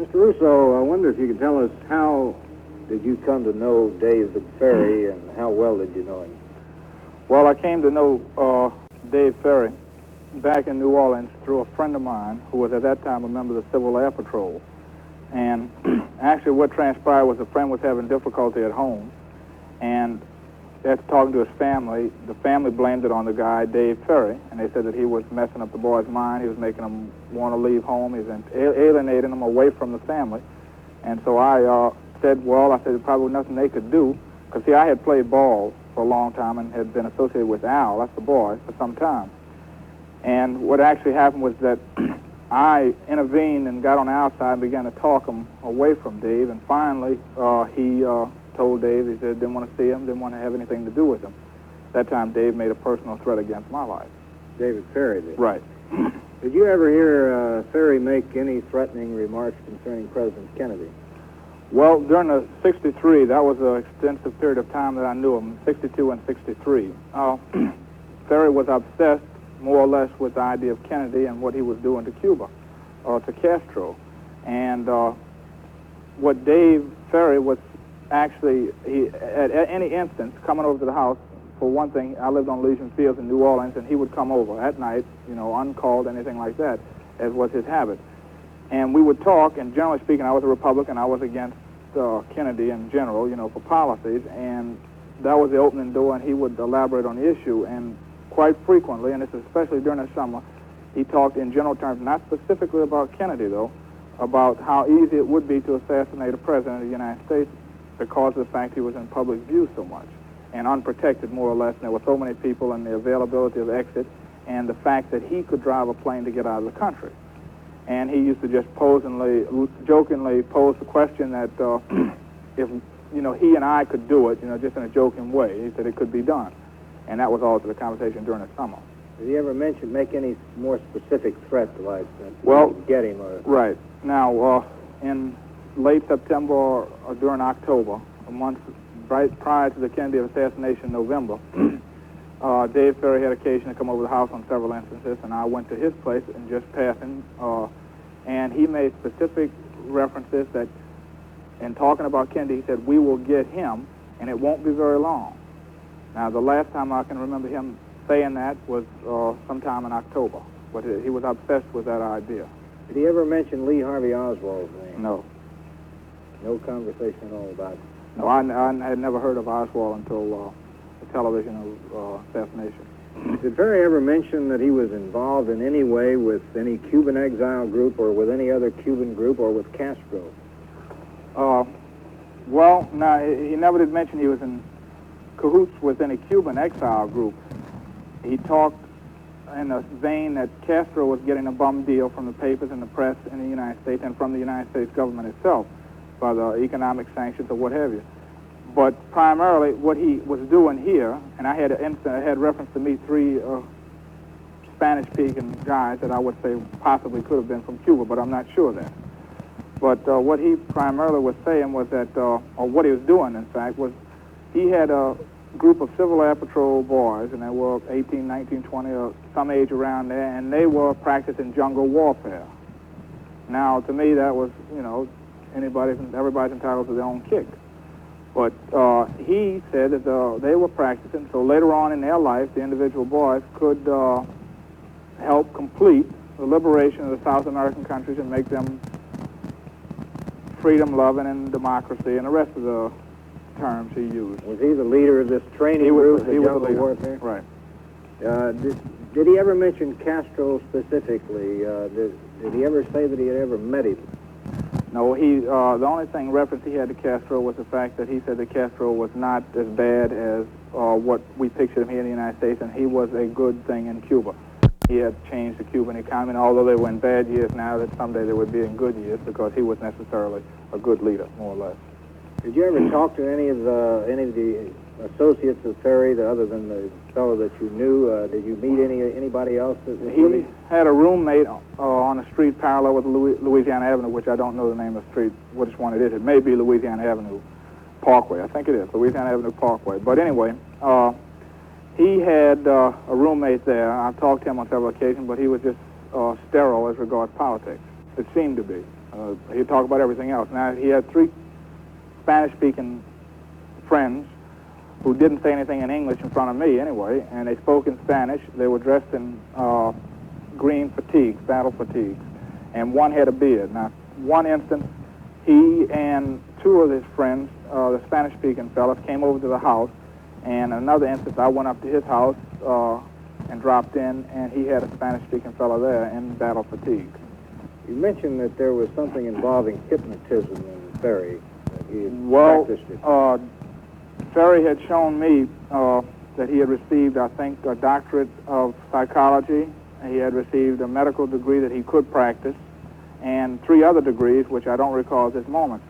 Mr. Russo, I wonder if you could tell us how did you come to know David Ferry, and how well did you know him? Well, I came to know Dave Ferry back in New Orleans through a friend of mine who was at that time a member of the Civil Air Patrol. And actually what transpired was a friend was having difficulty at home, and after talking to his family, the family blamed it on the guy, Dave Ferry, and they said that he was messing up the boy's mind. He was making him want to leave home. He was alienating him away from the family. And so I said, there's probably nothing they could do, because, see, I had played ball for a long time and had been associated with Al, that's the boy, for some time. And what actually happened was that I intervened and got on the outside and began to talk him away from Dave, and finally he told Dave, he said, didn't want to see him, didn't want to have anything to do with him. That time Dave made a personal threat against my life. David Ferry did? Right. Did you ever hear Ferry make any threatening remarks concerning President Kennedy? Well, during the 63, that was an extensive period of time that I knew him, 62 and 63. Ferry was obsessed, more or less, with the idea of Kennedy and what he was doing to Cuba, to Castro. And what Dave Ferry was actually, at any instance, coming over to the house, for one thing, I lived on Elysian Fields in New Orleans, and he would come over at night, uncalled, anything like that, as was his habit. And we would talk, and generally speaking, I was a Republican. I was against Kennedy in general, for policies, and that was the opening door, and he would elaborate on the issue. And quite frequently, and this is especially during the summer, he talked in general terms, not specifically about Kennedy, though, about how easy it would be to assassinate a president of the United States because of the fact he was in public view so much and unprotected, more or less, and there were so many people, and the availability of exit, and the fact that he could drive a plane to get out of the country. And he used to just jokingly pose the question that if, he and I could do it, just in a joking way, he said it could be done. And that was all to the conversation during the summer. Did he ever make any more specific threats like get him? Or... Right. Now, in late September or during October, a month right prior to the Kennedy assassination in November, Dave Ferry had occasion to come over the house on several instances, and I went to his place and just passing, and he made specific references that, in talking about Kennedy, he said, we will get him, and it won't be very long. Now, the last time I can remember him saying that was sometime in October, but he was obsessed with that idea. Did he ever mention Lee Harvey Oswald's name? No. No conversation at all about it? No, I had never heard of Oswald until the television assassination. Did Ferry ever mention that he was involved in any way with any Cuban exile group or with any other Cuban group or with Castro? Well, no, he never did mention he was in cahoots with any Cuban exile group. He talked in the vein that Castro was getting a bum deal from the papers and the press in the United States and from the United States government itself by the economic sanctions or what have you. But primarily what he was doing here, and I had reference to me three Spanish-speaking guys that I would say possibly could have been from Cuba, but I'm not sure of that. But what he primarily was saying was that, or what he was doing, in fact, was he had a group of Civil Air Patrol boys, and they were 18, 19, 20, or some age around there, and they were practicing jungle warfare. Now, to me, that was, everybody's entitled to their own kick. But he said that they were practicing, so later on in their life, the individual boys could help complete the liberation of the South American countries and make them freedom-loving and democracy and the rest of the terms he used. Was he the leader of this training group? He was the leader. Warfare? Right. Did he ever mention Castro specifically? Did he ever say that he had ever met him? No, the only thing reference he had to Castro was the fact that he said that Castro was not as bad as what we pictured him here in the United States, and he was a good thing in Cuba. He had changed the Cuban economy, and although they were in bad years now, that someday they would be in good years because he was necessarily a good leader, more or less. Did you ever talk to any of the associates of Ferry, other than the fellow that you knew? Did you meet anybody else? He had a roommate on a street parallel with Louisiana Avenue, which I don't know the name of the street, which one it is. It may be Louisiana Avenue Parkway. I think it is, Louisiana Avenue Parkway. But anyway, he had a roommate there. I talked to him on several occasions, but he was just sterile as regards politics. It seemed to be. He'd talk about everything else. Now, he had 3 Spanish-speaking friends who didn't say anything in English in front of me anyway, and they spoke in Spanish. They were dressed in green fatigues, battle fatigues, and one had a beard. Now, one instance, he and 2 of his friends, the Spanish-speaking fellows, came over to the house, and another instance, I went up to his house and dropped in, and he had a Spanish-speaking fellow there in battle fatigues. You mentioned that there was something involving hypnotism in Ferry. That he had practiced it. Ferry had shown me that he had received, I think, a doctorate of psychology. He had received a medical degree that he could practice, and 3 other degrees, which I don't recall at this moment.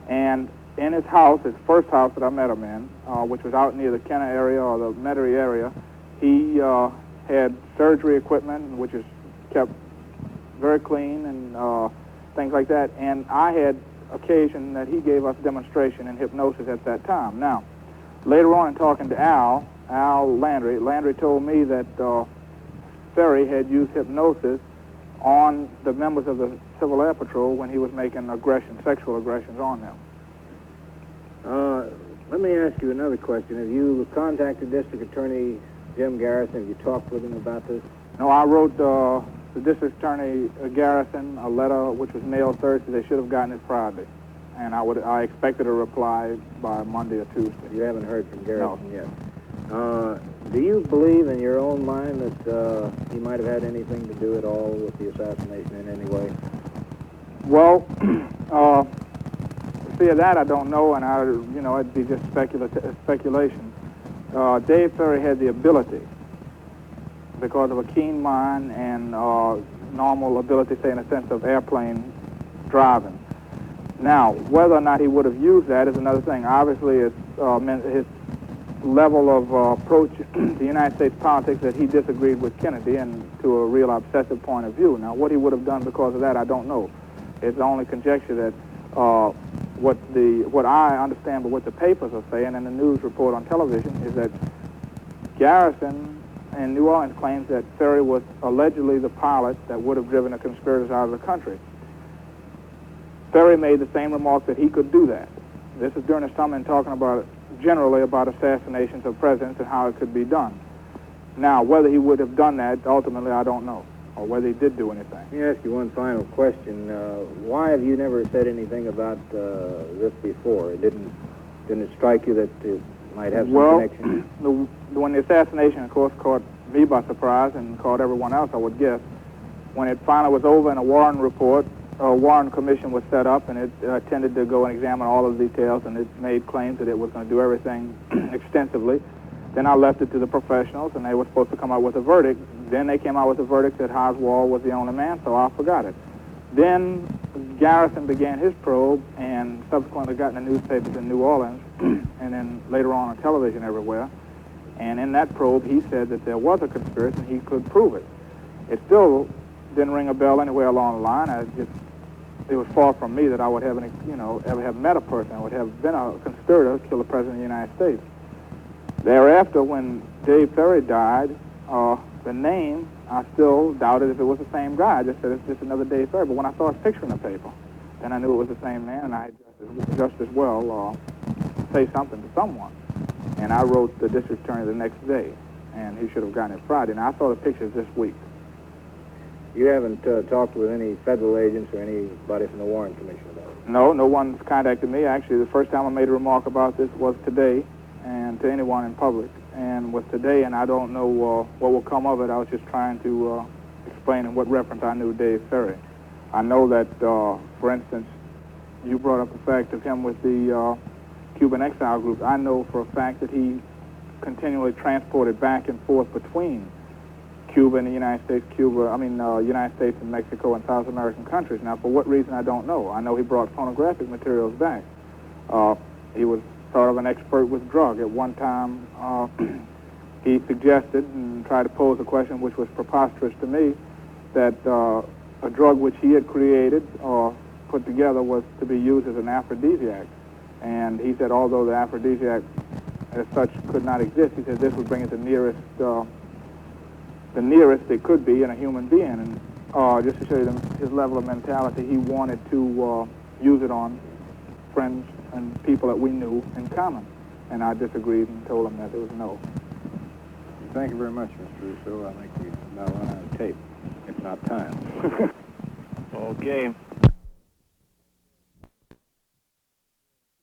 And in his house, his first house that I met him in, which was out near the Kenner area or the Metairie area, he had surgery equipment, which is kept very clean and things like that. And I had occasion that he gave us demonstration in hypnosis at that time. Now, later on in talking to Al Landry told me that Ferry had used hypnosis on the members of the Civil Air Patrol when he was making sexual aggressions on them. Let me ask you another question. Have you contacted District Attorney Jim Garrison? Have you talked with him about this? No, I wrote the District Attorney Garrison a letter which was mailed Thursday. They should have gotten it Friday, and I expected a reply by Monday or Tuesday. You haven't heard from Garrison No. yet. Do you believe in your own mind that he might have had anything to do at all with the assassination in any way? Well, see, that I don't know, and it'd be just speculation. Dave Ferry had the ability, because of a keen mind and normal ability, say, in a sense of airplane driving. Now, whether or not he would have used that is another thing. Obviously, it's his level of approach to United States politics that he disagreed with Kennedy, and to a real obsessive point of view. Now, what he would have done because of that, I don't know. It's only conjecture that what I understand, but what the papers are saying and the news report on television is that Garrison in New Orleans claims that Ferry was allegedly the pilot that would have driven the conspirators out of the country. Ferry made the same remark that he could do that. This is during his time in talking about generally about assassinations of presidents and how it could be done. Now, whether he would have done that, ultimately, I don't know, or whether he did do anything. Let me ask you one final question. Why have you never said anything about this before? Didn't it strike you that it might have some connection? When the assassination, of course, caught me by surprise and caught everyone else, I would guess, when it finally was over and a Warren Commission was set up, and it tended to go and examine all of the details, and it made claims that it was going to do everything extensively. Then I left it to the professionals, and they were supposed to come out with a verdict. Then they came out with a verdict that Oswald was the only man, so I forgot it. Then Garrison began his probe, and subsequently got in the newspapers in New Orleans, and then later on television everywhere. And in that probe, he said that there was a conspiracy, and he could prove it. It still didn't ring a bell anywhere along the line. It was far from me that I would have ever have met a person that would have been a conspirator to kill the President of the United States. Thereafter, when Dave Ferry died, the name, I still doubted if it was the same guy. I just said it's just another Dave Ferry. But when I saw his picture in the paper, then I knew it was the same man, and I just as well say something to someone. And I wrote the district attorney the next day, and he should have gotten it Friday. And I saw the pictures this week. You haven't talked with any federal agents or anybody from the Warren Commission about it? No one's contacted me. Actually, the first time I made a remark about this was today, and to anyone in public, and was today, and I don't know what will come of it. I was just trying to explain in what reference I knew Dave Ferry. I know that, for instance, you brought up the fact of him with the Cuban exile group. I know for a fact that he continually transported back and forth between Cuba and the United States, United States and Mexico and South American countries. Now, for what reason, I don't know. I know he brought phonographic materials back. He was sort of an expert with drug. At one time, he suggested and tried to pose a question which was preposterous to me, that a drug which he had created or put together was to be used as an aphrodisiac. And he said, although the aphrodisiac as such could not exist, he said this would bring it the nearest it could be in a human being. And just to show you his level of mentality, he wanted to use it on friends and people that we knew in common. And I disagreed and told him that there was no. Thank you very much, Mr. Russo. I think we've now run out of tape, if not time. Okay.